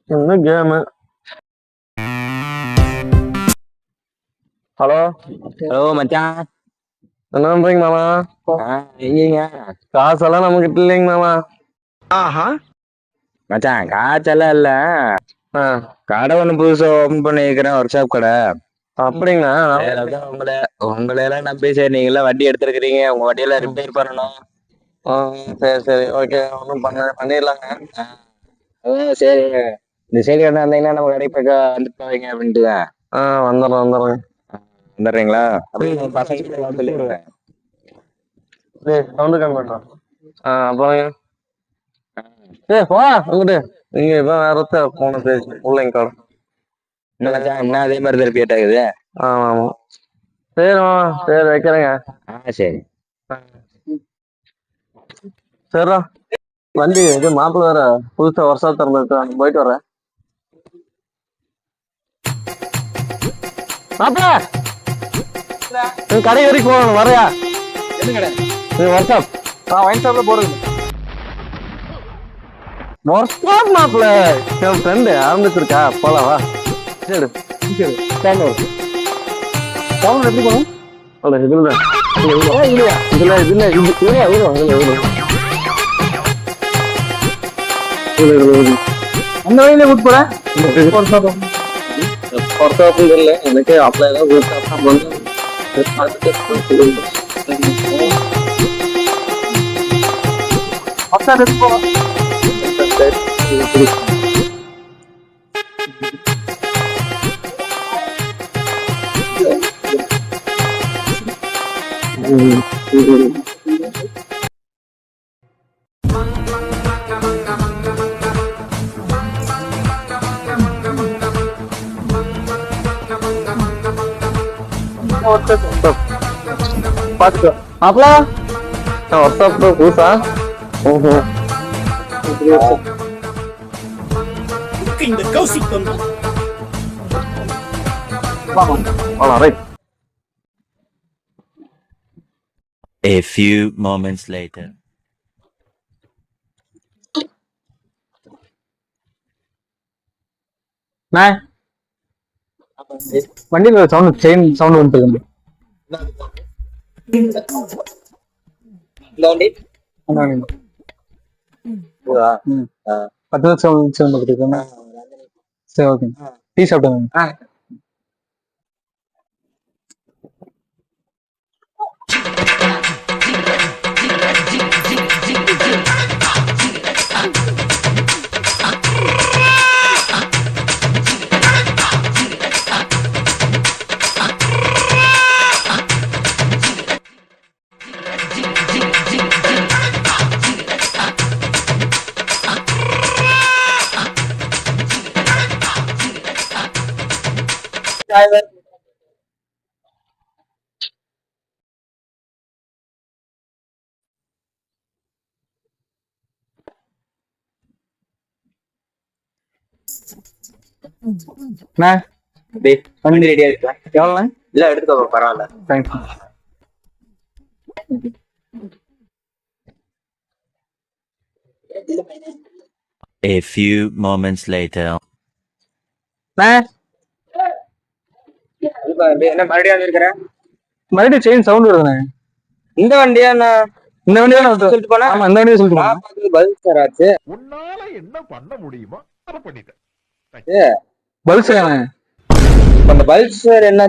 என்ன game? Hello hello மச்சான். என்ன பண்றீங்க மாமா? எங்கீங்க காசெல்லாம் நம்ம கிட்ட இல்லைங்க மாமா. மச்சான்? காய்ச்சலாம் இல்ல, ஆ, கடை ஒண்ணு புதுசா ஓபன் பண்ணிருக்கிறேன், ஒர்க் ஷாப் கடை. அப்படிங்களா? சரி, அதான் உங்களை எல்லாம் நம்பி, சரி நீங்களாம் வண்டி எடுத்துருக்கிறீங்க, உங்க வண்டியெல்லாம் ரிப்பேர் பண்ணணும். ஆ, சரி சரி, ஓகே, ஒன்றும் பண்ணிடலாங்க. சரி, இந்த சைடு கடை வந்தீங்கன்னா நம்ம கடைக்கு பக்கம் வந்துட்டு போவீங்க அப்படின்ட்டு தான். வந்துடுறேன். வந்துடுறீங்களா? அப்படியே பசங்க சொல்லிடுறேன். சவுண்டு கம்மி பண்ணுறோம். அப்புறம் போ அங்கிட்டு. நீங்க இப்போ வேற ஒருத்தர் போன பேசி பிள்ளைங்க கடை. என்ன மச்சான், என்ன அதே மாதிரி தான் ரிப்பேர் ஆகுது? ஆமா ஆமா. சரி மாமா, சரி வைக்கிறேங்க. சரி. சரிடா, வண்டி இது மாப்பிள்ள வேற புதுசா ஒர்க் ஷாப் திறந்துருக்கு, போயிட்டு வரேன். மாப்பிள்ள கடை வரைக்கும் போகணும், வரையா? என்ன கடை? Work shop. ஒயின் ஷாப்ல போடுறது. ஒர்க் ஷாப் மாப்பிள்ள, என் ஃப்ரெண்டு ஆரம்பிச்சிருக்கா, போலாம் வா. சரி சரி, எப்படி போகணும்? அந்த வழியில கூட்டு போறேன். எனக்கு அப்ளை பாத்துக்கோ மாப்பிள, ஒர்க் ஷாப் புதுசா. ஓஹோ, இந்த Kaushik right. A few moments later. வண்டியில சவுண்ட், செயின் சவுண்ட் வந்துருக்கு. பத்து நிமிஷம் சரி, ஓகே. டீ சாப்பிடுங்க. வண்டி ரெடியா இருக்கா? எவ்வளோ இல்ல, எடுத்துக்கோ, பரவாயில்ல. Thanks. A few moments later. என்ன மறுபடியும் வந்துருக்கிற? மறுபடியும் செயின் சவுண்ட் வருதுண்ணே. இந்த வண்டியா? இந்த வண்டி தான் சொல்லிட்டு போனா. ஆமா, இந்த வண்டியை சொல்லிட்டு போனா. பல்சர் ஆச்சு. உன்னால என்ன பண்ண முடியுமோ அதை பண்ணிட்டேன். பல்சர் அந்த பல்சர் என்ன?